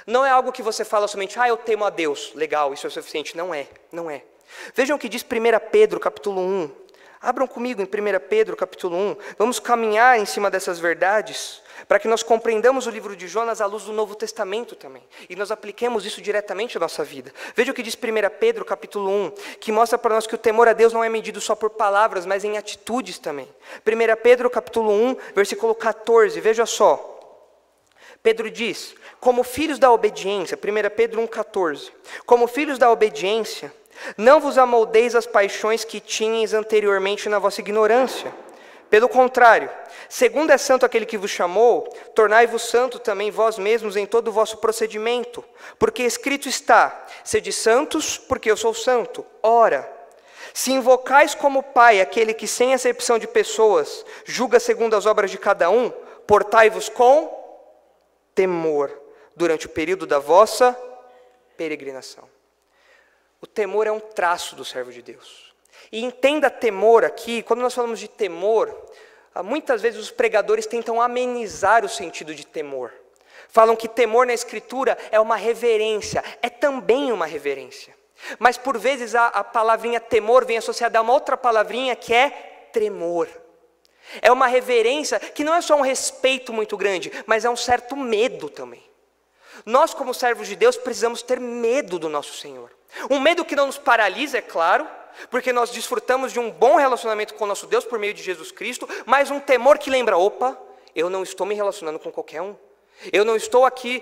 Não é algo que você fala somente, eu temo a Deus, legal, isso é o suficiente. Não é. Vejam o que diz 1 Pedro, capítulo 1. Abram comigo em 1 Pedro, capítulo 1. Vamos caminhar em cima dessas verdades, para que nós compreendamos o livro de Jonas à luz do Novo Testamento também, e nós apliquemos isso diretamente à nossa vida. Veja o que diz 1 Pedro, capítulo 1, que mostra para nós que o temor a Deus não é medido só por palavras, mas em atitudes também. 1 Pedro, capítulo 1, versículo 14, veja só. Pedro diz, como filhos da obediência, 1 Pedro 1, 14, como filhos da obediência, não vos amoldeis as paixões que tinhais anteriormente na vossa ignorância. Pelo contrário, segundo é santo aquele que vos chamou, tornai-vos santo também vós mesmos em todo o vosso procedimento. Porque escrito está, sede santos, porque eu sou santo. Ora, se invocais como Pai aquele que sem acepção de pessoas julga segundo as obras de cada um, portai-vos com temor durante o período da vossa peregrinação. O temor é um traço do servo de Deus. E entenda temor aqui, quando nós falamos de temor, muitas vezes os pregadores tentam amenizar o sentido de temor, Falam que temor na Escritura é uma reverência, é também uma reverência. Mas por vezes a palavrinha temor vem associada a uma outra palavrinha que é tremor. É uma reverência que não é só um respeito muito grande, mas é um certo medo também. Nós, como servos de Deus, precisamos ter medo do nosso Senhor. Um medo que não nos paralisa, é claro, porque nós desfrutamos de um bom relacionamento com o nosso Deus por meio de Jesus Cristo, mas um temor que lembra, opa, eu não estou me relacionando com qualquer um. Eu não estou aqui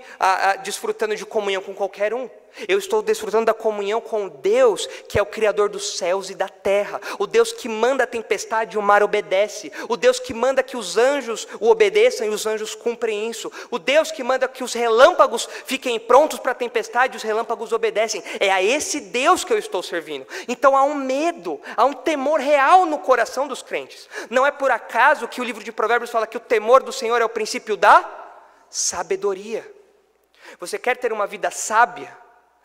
desfrutando de comunhão com qualquer um. Eu estou desfrutando da comunhão com Deus, que é o Criador dos céus e da terra. O Deus que manda a tempestade e o mar obedece. O Deus que manda que os anjos o obedeçam e os anjos cumprem isso. O Deus que manda que os relâmpagos fiquem prontos para a tempestade e os relâmpagos obedecem. É a esse Deus que eu estou servindo. Então há um medo, há um temor real no coração dos crentes. Não é por acaso que o livro de Provérbios fala que o temor do Senhor é o princípio da sabedoria. Você quer ter uma vida sábia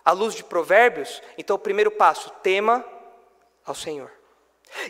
à luz de Provérbios? Então o primeiro passo, tema ao Senhor.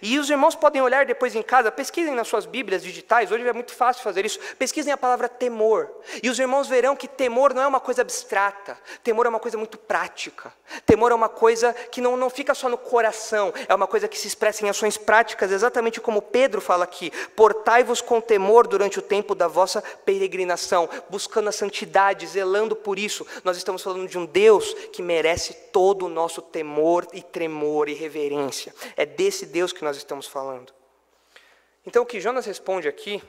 E os irmãos podem olhar depois em casa, pesquisem nas suas bíblias digitais, hoje é muito fácil fazer isso, pesquisem a palavra temor, e os irmãos verão que temor não é uma coisa abstrata, temor é uma coisa muito prática, temor é uma coisa que não fica só no coração, é uma coisa que se expressa em ações práticas, exatamente como Pedro fala aqui, portai-vos com temor durante o tempo da vossa peregrinação, buscando a santidade, zelando por isso. Nós estamos falando de um Deus que merece todo o nosso temor e tremor e reverência, é desse Deus que nós estamos falando. Então o que Jonas responde aqui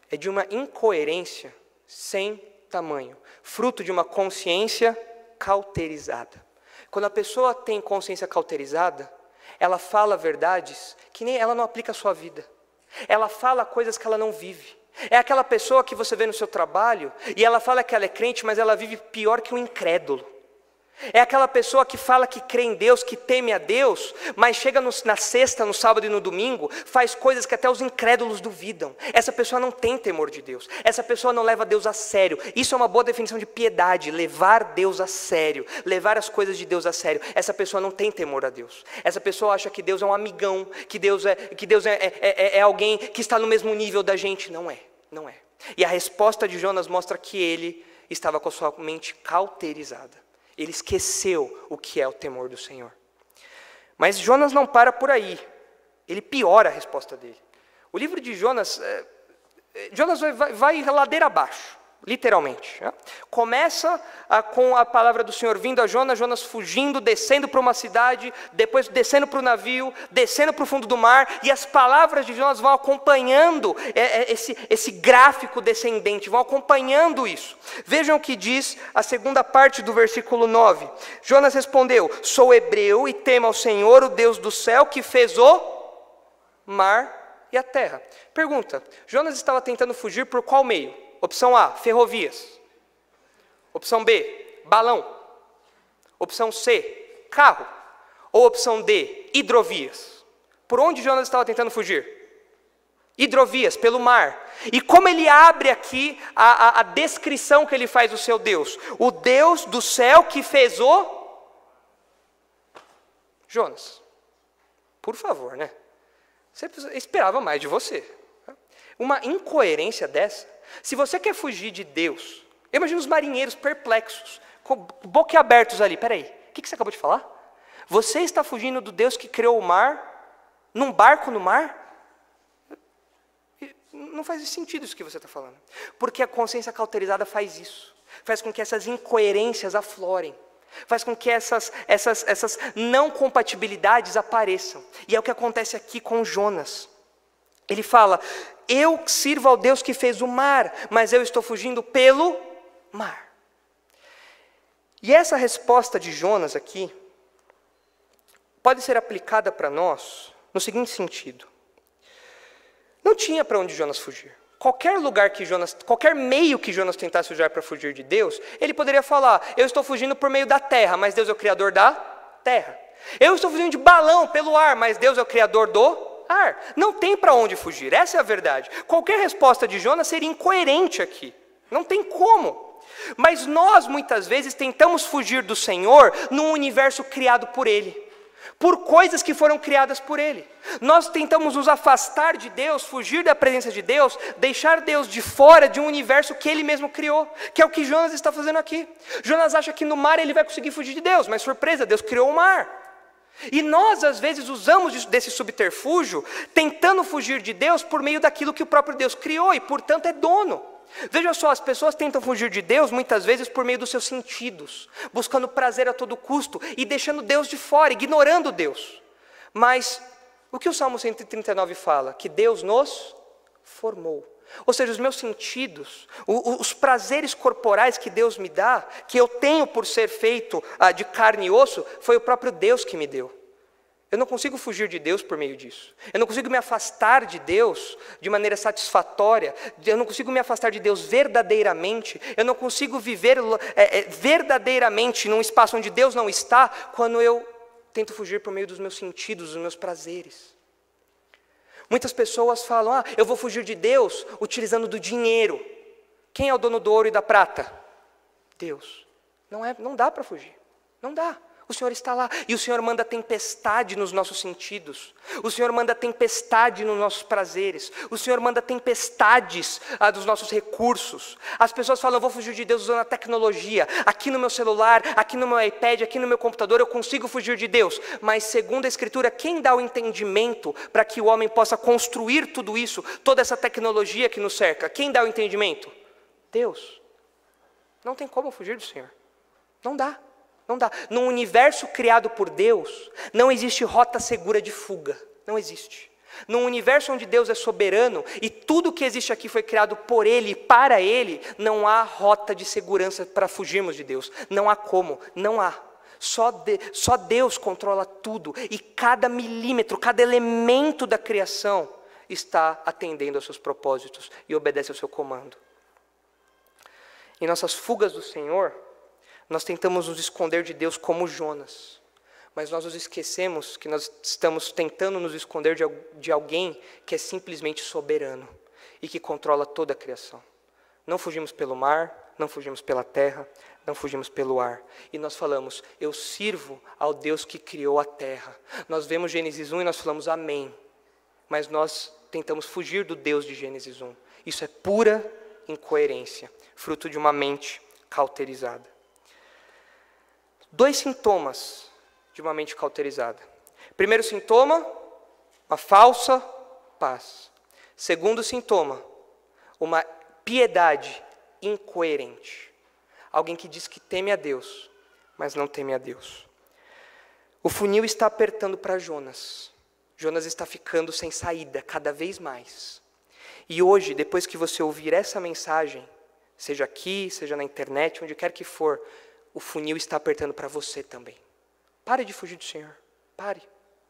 é de uma incoerência sem tamanho, fruto de uma consciência cauterizada. Quando a pessoa tem consciência cauterizada, ela fala verdades que nem ela não aplica à sua vida. Ela fala coisas que ela não vive. É aquela pessoa que você vê no seu trabalho e ela fala que ela é crente, mas ela vive pior que um incrédulo. É aquela pessoa que fala que crê em Deus, que teme a Deus, mas chega na sexta, no sábado e no domingo, faz coisas que até os incrédulos duvidam. Essa pessoa não tem temor de Deus, essa pessoa não leva Deus a sério. Isso é uma boa definição de piedade, levar Deus a sério, levar as coisas de Deus a sério. Essa pessoa não tem temor a Deus, essa pessoa acha que Deus é um amigão, que Deus é alguém que está no mesmo nível da gente. Não é. E a resposta de Jonas mostra que ele estava com a sua mente cauterizada. Ele esqueceu o que é o temor do Senhor. Mas Jonas não para por aí. Ele piora a resposta dele. O livro de Jonas, Jonas vai ladeira abaixo, literalmente. Começa com a palavra do Senhor vindo a Jonas, Jonas fugindo, descendo para uma cidade, depois descendo para o navio, descendo para o fundo do mar, e as palavras de Jonas vão acompanhando esse gráfico descendente, vão acompanhando isso. Vejam o que diz a segunda parte do versículo 9. Jonas respondeu, sou hebreu e temo ao Senhor, o Deus do céu, que fez o mar e a terra. Pergunta, Jonas estava tentando fugir por qual meio? Opção A, ferrovias. Opção B, balão. Opção C, carro. Ou opção D, hidrovias. Por onde Jonas estava tentando fugir? Hidrovias, pelo mar. E como ele abre aqui a descrição que ele faz do seu Deus? O Deus do céu que fez o... Jonas, por favor, né? Você esperava mais de você. Uma incoerência dessa. Se você quer fugir de Deus, imagina os marinheiros perplexos, com boquiabertos ali. Peraí, o que você acabou de falar? Você está fugindo do Deus que criou o mar, num barco no mar? Não faz sentido isso que você está falando. Porque a consciência cauterizada faz isso. Faz com que essas incoerências aflorem. Faz com que essas não compatibilidades apareçam. E é o que acontece aqui com Jonas. Ele fala, eu sirvo ao Deus que fez o mar, mas eu estou fugindo pelo mar. E essa resposta de Jonas aqui pode ser aplicada para nós no seguinte sentido. Não tinha para onde Jonas fugir. Qualquer meio que Jonas tentasse usar para fugir de Deus, ele poderia falar, eu estou fugindo por meio da terra, mas Deus é o criador da terra. Eu estou fugindo de balão pelo ar, mas Deus é o criador do ar. Não tem para onde fugir, essa é a verdade. Qualquer resposta de Jonas seria incoerente aqui. Não tem como. Mas nós, muitas vezes, tentamos fugir do Senhor num universo criado por Ele. por coisas que foram criadas por Ele. Nós tentamos nos afastar de Deus, fugir da presença de Deus, deixar Deus de fora de um universo que Ele mesmo criou, que é o que Jonas está fazendo aqui. Jonas acha que no mar ele vai conseguir fugir de Deus, mas surpresa, Deus criou o mar. E nós às vezes usamos desse subterfúgio, tentando fugir de Deus por meio daquilo que o próprio Deus criou e portanto é dono. Veja só, as pessoas tentam fugir de Deus muitas vezes por meio dos seus sentidos, buscando prazer a todo custo e deixando Deus de fora, ignorando Deus. Mas o que o Salmo 139 fala? Que Deus nos formou. Ou seja, os meus sentidos, os prazeres corporais que Deus me dá, que eu tenho por ser feito de carne e osso, foi o próprio Deus que me deu. Eu não consigo fugir de Deus por meio disso. Eu não consigo me afastar de Deus de maneira satisfatória. Eu não consigo me afastar de Deus verdadeiramente. Eu não consigo viver verdadeiramente num espaço onde Deus não está, quando eu tento fugir por meio dos meus sentidos, dos meus prazeres. Muitas pessoas falam, eu vou fugir de Deus utilizando do dinheiro. Quem é o dono do ouro e da prata? Deus. Não dá para fugir. Não dá. O Senhor está lá, e o Senhor manda tempestade nos nossos sentidos, o Senhor manda tempestade nos nossos prazeres, o Senhor manda tempestades dos nossos recursos. As pessoas falam, eu vou fugir de Deus usando a tecnologia, aqui no meu celular, aqui no meu iPad, aqui no meu computador, eu consigo fugir de Deus. Mas segundo a Escritura, quem dá o entendimento para que o homem possa construir tudo isso, toda essa tecnologia que nos cerca? Quem dá o entendimento? Deus. Não tem como fugir do Senhor, não dá. Não dá. Num universo criado por Deus, não existe rota segura de fuga. Não existe. Num universo onde Deus é soberano e tudo que existe aqui foi criado por Ele e para Ele, não há rota de segurança para fugirmos de Deus. Não há como, não há. Só Deus controla tudo e cada milímetro, cada elemento da criação está atendendo aos seus propósitos e obedece ao seu comando. Em nossas fugas do Senhor, nós tentamos nos esconder de Deus como Jonas, mas nós nos esquecemos que nós estamos tentando nos esconder de alguém que é simplesmente soberano e que controla toda a criação. Não fugimos pelo mar, não fugimos pela terra, não fugimos pelo ar. E nós falamos, eu sirvo ao Deus que criou a terra. Nós vemos Gênesis 1 e nós falamos amém, mas nós tentamos fugir do Deus de Gênesis 1. Isso é pura incoerência, fruto de uma mente cauterizada. 2 sintomas de uma mente cauterizada. Primeiro sintoma, uma falsa paz. Segundo sintoma, uma piedade incoerente. Alguém que diz que teme a Deus, mas não teme a Deus. O funil está apertando para Jonas. Jonas está ficando sem saída cada vez mais. E hoje, depois que você ouvir essa mensagem, seja aqui, seja na internet, onde quer que for, o funil está apertando para você também. Pare de fugir do Senhor. Pare.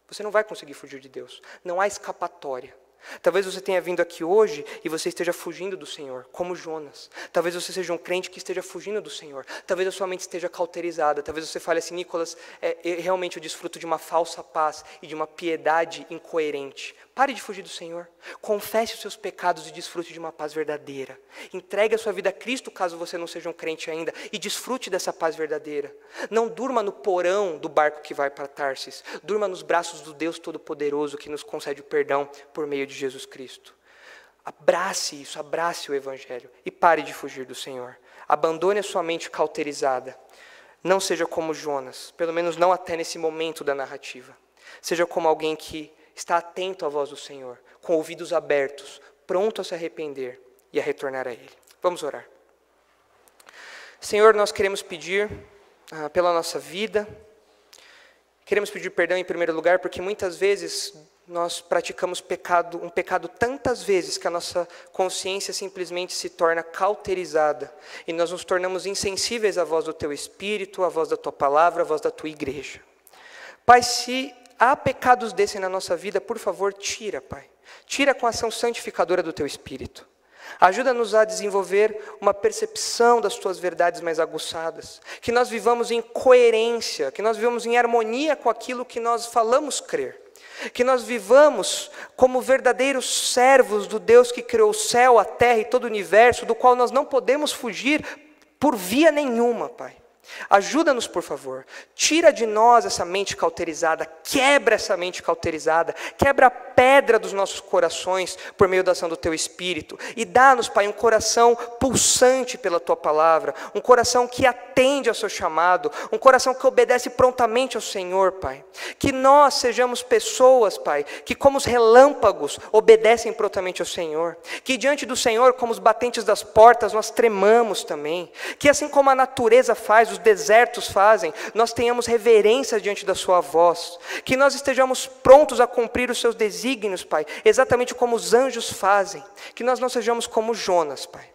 Você não vai conseguir fugir de Deus. Não há escapatória. Talvez você tenha vindo aqui hoje e você esteja fugindo do Senhor, como Jonas. Talvez você seja um crente que esteja fugindo do Senhor. Talvez a sua mente esteja cauterizada. Talvez você fale assim, Nicolas, realmente eu desfruto de uma falsa paz e de uma piedade incoerente. Pare de fugir do Senhor. Confesse os seus pecados e desfrute de uma paz verdadeira. Entregue a sua vida a Cristo, caso você não seja um crente ainda, e desfrute dessa paz verdadeira. Não durma no porão do barco que vai para Tarsis. Durma nos braços do Deus Todo-Poderoso que nos concede o perdão por meio de Jesus Cristo. Abrace isso, abrace o Evangelho e pare de fugir do Senhor. Abandone a sua mente cauterizada. Não seja como Jonas, pelo menos não até nesse momento da narrativa. Seja como alguém que está atento à voz do Senhor, com ouvidos abertos, pronto a se arrepender e a retornar a Ele. Vamos orar. Senhor, nós queremos pedir pela nossa vida, queremos pedir perdão em primeiro lugar, porque muitas vezes nós praticamos um pecado tantas vezes que a nossa consciência simplesmente se torna cauterizada e nós nos tornamos insensíveis à voz do Teu Espírito, à voz da Tua Palavra, à voz da Tua Igreja. Pai, se há pecados desses na nossa vida, por favor, tira, Pai. Tira com a ação santificadora do Teu Espírito. Ajuda-nos a desenvolver uma percepção das Tuas verdades mais aguçadas. Que nós vivamos em coerência, que nós vivamos em harmonia com aquilo que nós falamos crer. Que nós vivamos como verdadeiros servos do Deus que criou o céu, a terra e todo o universo, do qual nós não podemos fugir por via nenhuma, Pai. Ajuda-nos, por favor. Tira de nós essa mente cauterizada, quebra essa mente cauterizada, quebra a pedra dos nossos corações por meio da ação do Teu Espírito. E dá-nos, Pai, um coração pulsante pela Tua palavra, um coração que atende ao Seu chamado, um coração que obedece prontamente ao Senhor, Pai. Que nós sejamos pessoas, Pai, que como os relâmpagos obedecem prontamente ao Senhor. Que diante do Senhor, como os batentes das portas, nós tremamos também. Que assim como a natureza faz, os desertos fazem, nós tenhamos reverência diante da sua voz, que nós estejamos prontos a cumprir os seus desígnios, Pai, exatamente como os anjos fazem, que nós não sejamos como Jonas, Pai,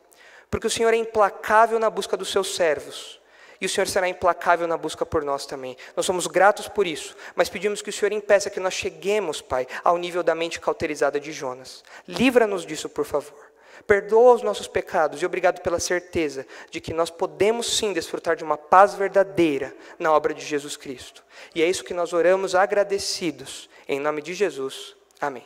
porque o Senhor é implacável na busca dos seus servos, e o Senhor será implacável na busca por nós também. Nós somos gratos por isso, mas pedimos que o Senhor impeça que nós cheguemos, Pai, ao nível da mente cauterizada de Jonas. Livra-nos disso, por favor. Perdoa os nossos pecados e obrigado pela certeza de que nós podemos sim desfrutar de uma paz verdadeira na obra de Jesus Cristo. E é isso que nós oramos agradecidos. Em nome de Jesus. Amém.